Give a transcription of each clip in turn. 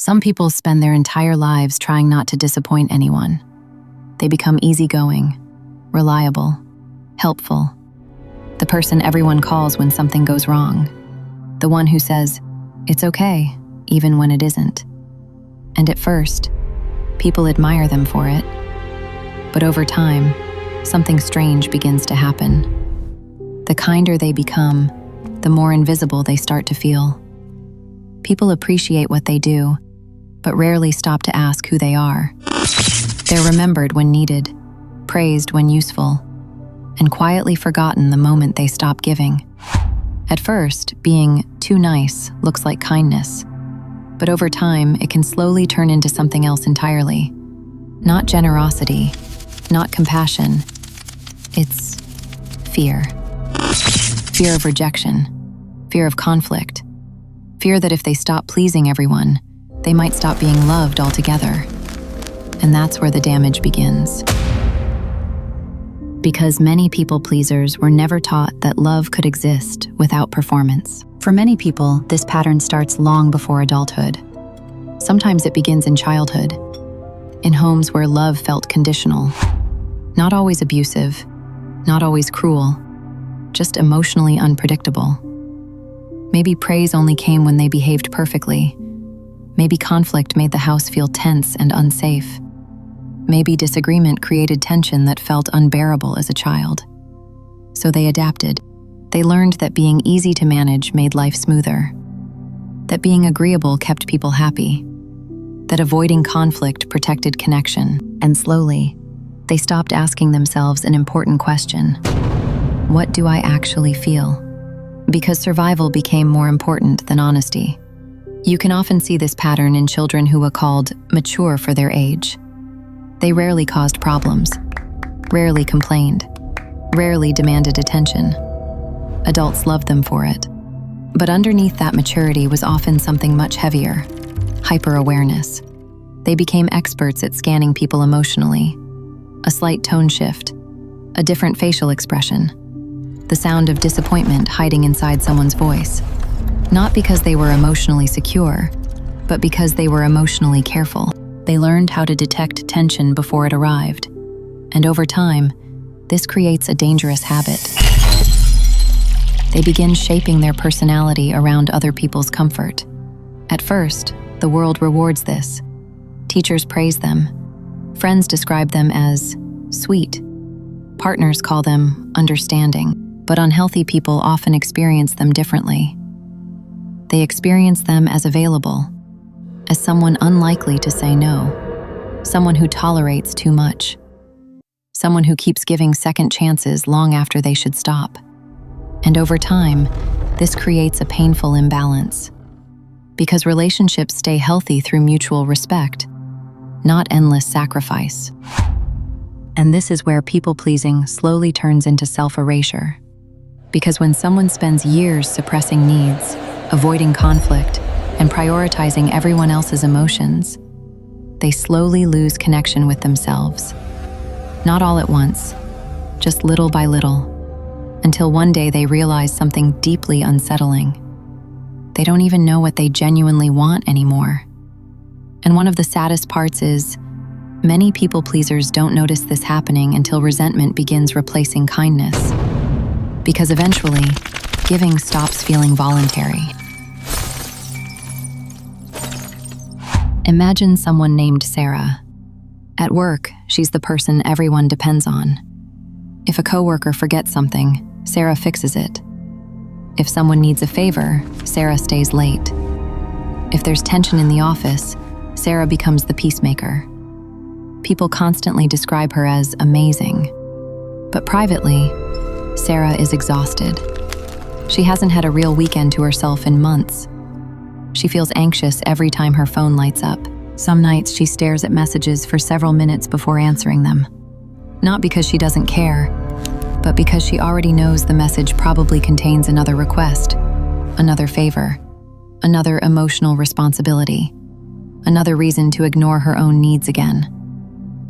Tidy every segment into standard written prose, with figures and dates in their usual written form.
Some people spend their entire lives trying not to disappoint anyone. They become easygoing, reliable, helpful. The person everyone calls when something goes wrong. The one who says, "It's okay," even when it isn't. And at first, people admire them for it. But over time, something strange begins to happen. The kinder they become, the more invisible they start to feel. People appreciate what they do, but rarely stop to ask who they are. They're remembered when needed, praised when useful, and quietly forgotten the moment they stop giving. At first, being too nice looks like kindness, but over time, it can slowly turn into something else entirely. Not generosity, not compassion. It's fear. Fear of rejection, fear of conflict, fear that if they stop pleasing everyone, they might stop being loved altogether. And that's where the damage begins. Because many people pleasers were never taught that love could exist without performance. For many people, this pattern starts long before adulthood. Sometimes it begins in childhood, in homes where love felt conditional. Not always abusive, not always cruel, just emotionally unpredictable. Maybe praise only came when they behaved perfectly. Maybe conflict made the house feel tense and unsafe. Maybe disagreement created tension that felt unbearable as a child. So they adapted. They learned that being easy to manage made life smoother, that being agreeable kept people happy, that avoiding conflict protected connection. And slowly, they stopped asking themselves an important question: what do I actually feel? Because survival became more important than honesty. You can often see this pattern in children who are called mature for their age. They rarely caused problems, rarely complained, rarely demanded attention. Adults loved them for it. But underneath that maturity was often something much heavier: hyper-awareness. They became experts at scanning people emotionally. A slight tone shift, a different facial expression, the sound of disappointment hiding inside someone's voice. Not because they were emotionally secure, but because they were emotionally careful. They learned how to detect tension before it arrived. And over time, this creates a dangerous habit. They begin shaping their personality around other people's comfort. At first, the world rewards this. Teachers praise them. Friends describe them as sweet. Partners call them understanding. But unhealthy people often experience them differently. They experience them as available, as someone unlikely to say no, someone who tolerates too much, someone who keeps giving second chances long after they should stop. And over time, this creates a painful imbalance. Because relationships stay healthy through mutual respect, not endless sacrifice. And this is where people-pleasing slowly turns into self-erasure. Because when someone spends years suppressing needs, avoiding conflict, and prioritizing everyone else's emotions, they slowly lose connection with themselves. Not all at once, just little by little, until one day they realize something deeply unsettling. They don't even know what they genuinely want anymore. And one of the saddest parts is, many people-pleasers don't notice this happening until resentment begins replacing kindness. Because eventually, giving stops feeling voluntary. Imagine someone named Sarah. At work, she's the person everyone depends on. If a coworker forgets something, Sarah fixes it. If someone needs a favor, Sarah stays late. If there's tension in the office, Sarah becomes the peacemaker. People constantly describe her as amazing. But privately, Sarah is exhausted. She hasn't had a real weekend to herself in months. She feels anxious every time her phone lights up. Some nights she stares at messages for several minutes before answering them. Not because she doesn't care, but because she already knows the message probably contains another request, another favor, another emotional responsibility, another reason to ignore her own needs again.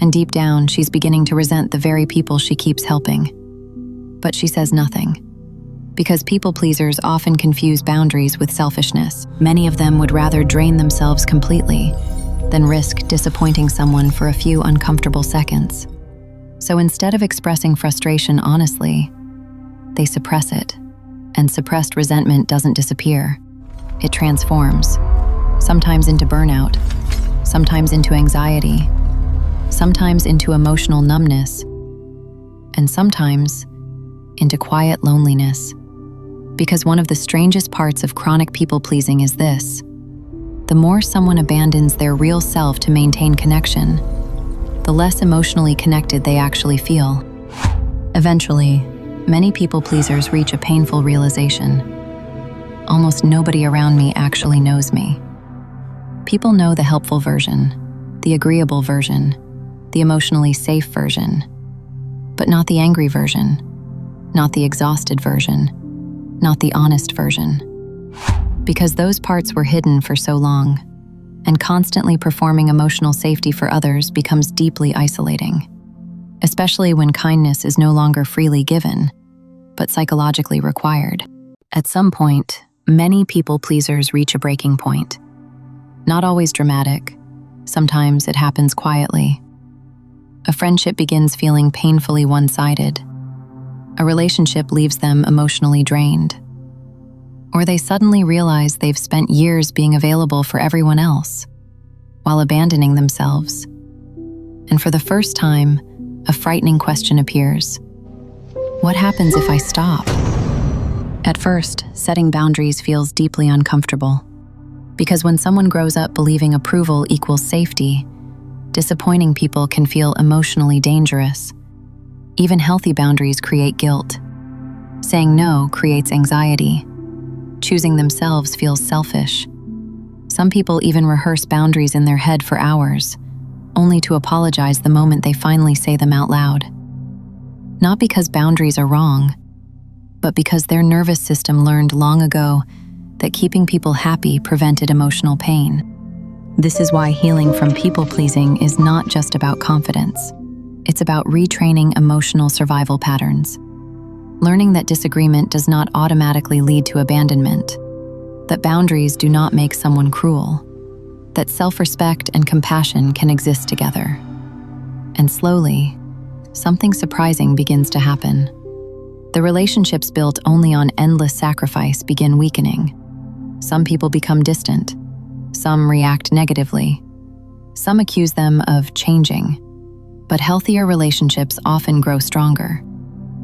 And deep down, she's beginning to resent the very people she keeps helping. But she says nothing. Because people pleasers often confuse boundaries with selfishness. Many of them would rather drain themselves completely than risk disappointing someone for a few uncomfortable seconds. So instead of expressing frustration honestly, they suppress it. And suppressed resentment doesn't disappear. It transforms, sometimes into burnout, sometimes into anxiety, sometimes into emotional numbness, and sometimes into quiet loneliness. Because one of the strangest parts of chronic people-pleasing is this: the more someone abandons their real self to maintain connection, the less emotionally connected they actually feel. Eventually, many people-pleasers reach a painful realization. Almost nobody around me actually knows me. People know the helpful version, the agreeable version, the emotionally safe version, but not the angry version, not the exhausted version, not the honest version. Because those parts were hidden for so long, and constantly performing emotional safety for others becomes deeply isolating, especially when kindness is no longer freely given, but psychologically required. At some point, many people-pleasers reach a breaking point. Not always dramatic, sometimes it happens quietly. A friendship begins feeling painfully one-sided. A relationship leaves them emotionally drained. Or they suddenly realize they've spent years being available for everyone else, while abandoning themselves. And for the first time, a frightening question appears. What happens if I stop? At first, setting boundaries feels deeply uncomfortable. Because when someone grows up believing approval equals safety, disappointing people can feel emotionally dangerous. Even healthy boundaries create guilt. Saying no creates anxiety. Choosing themselves feels selfish. Some people even rehearse boundaries in their head for hours, only to apologize the moment they finally say them out loud. Not because boundaries are wrong, but because their nervous system learned long ago that keeping people happy prevented emotional pain. This is why healing from people-pleasing is not just about confidence. It's about retraining emotional survival patterns. Learning that disagreement does not automatically lead to abandonment, that boundaries do not make someone cruel, that self-respect and compassion can exist together. And slowly, something surprising begins to happen. The relationships built only on endless sacrifice begin weakening. Some people become distant. Some react negatively. Some accuse them of changing. But healthier relationships often grow stronger,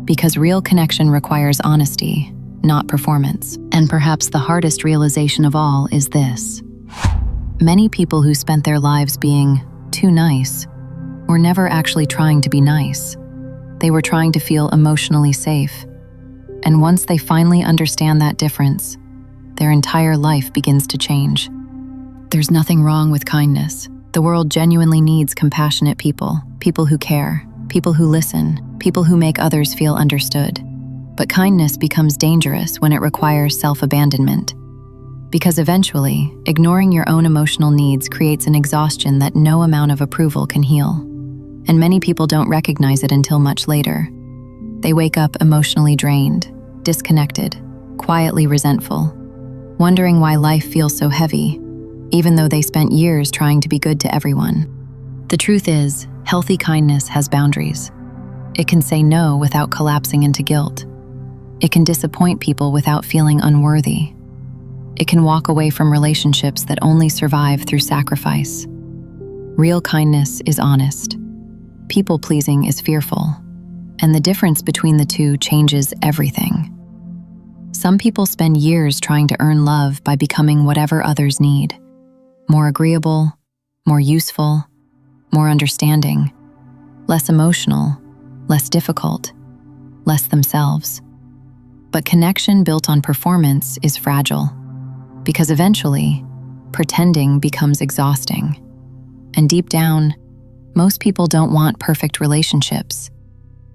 because real connection requires honesty, not performance. And perhaps the hardest realization of all is this: many people who spent their lives being too nice were never actually trying to be nice. They were trying to feel emotionally safe. And once they finally understand that difference, their entire life begins to change. There's nothing wrong with kindness. The world genuinely needs compassionate people, people who care, people who listen, people who make others feel understood. But kindness becomes dangerous when it requires self-abandonment. Because eventually, ignoring your own emotional needs creates an exhaustion that no amount of approval can heal. And many people don't recognize it until much later. They wake up emotionally drained, disconnected, quietly resentful, wondering why life feels so heavy, even though they spent years trying to be good to everyone. The truth is, healthy kindness has boundaries. It can say no without collapsing into guilt. It can disappoint people without feeling unworthy. It can walk away from relationships that only survive through sacrifice. Real kindness is honest. People-pleasing is fearful. And the difference between the two changes everything. Some people spend years trying to earn love by becoming whatever others need. More agreeable, more useful, more understanding, less emotional, less difficult, less themselves. But connection built on performance is fragile, because eventually, pretending becomes exhausting. And deep down, most people don't want perfect relationships.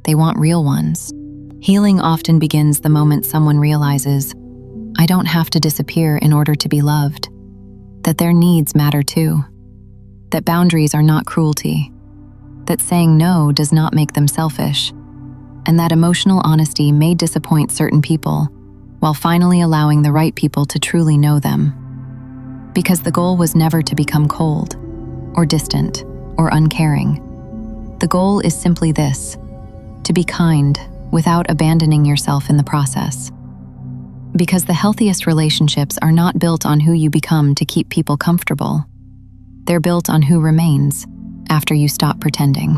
They want real ones. Healing often begins the moment someone realizes, I don't have to disappear in order to be loved, that their needs matter too, that boundaries are not cruelty, that saying no does not make them selfish, and that emotional honesty may disappoint certain people, while finally allowing the right people to truly know them. Because the goal was never to become cold, or distant, or uncaring. The goal is simply this: to be kind without abandoning yourself in the process. Because the healthiest relationships are not built on who you become to keep people comfortable. They're built on who remains after you stop pretending.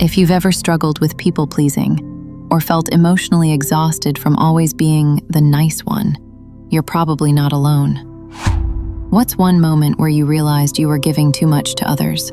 If you've ever struggled with people-pleasing or felt emotionally exhausted from always being the nice one, you're probably not alone. What's one moment where you realized you were giving too much to others?